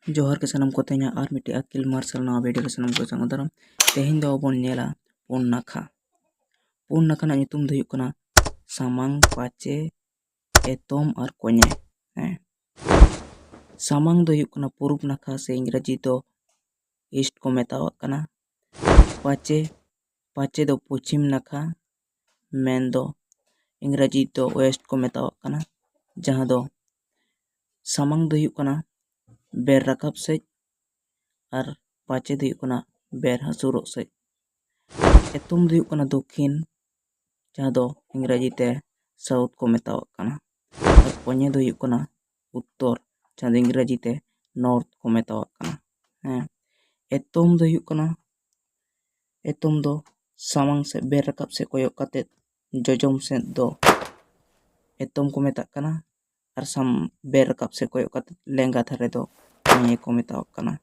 जोहर के सनम को तेना और मिट्टी अकिल मार्शल नवा वीडियो सनम को संग दरम तेहिं दो बन नेला पुन नाखा ना नितुम दो हुयुग कना सामांग पाचे एतोम और कोने सामांग दो हुयुग कना पूर्व नाखा से इंग्रजी दो ईस्ट को मेतावक कना पाचे दो पश्चिम नाखा मेन दो इंग्रजी दो वेस्ट को मेतावक कना जहां दो सामांग दो हुयुग कना बेर राकाब से और पाचे दो हुयुग कना बेर हसुरोग से एतोम दो हुयुग कना दक्षिण जहां दो इंग्रजी ते साउथ को मेतावक कना और कोने दो हुयुग कना उत्तर जहां दो इंग्रजी ते नॉर्थ को मेतावक कना एतोम दो हुयुग कना एतोम दो सामांग से बेर राकाब से कोयक काते जोजोम से दो एतोम को मेताक कना और बेर राकाब से कोयक काते लेंगा धारे दो को मेतावक कना।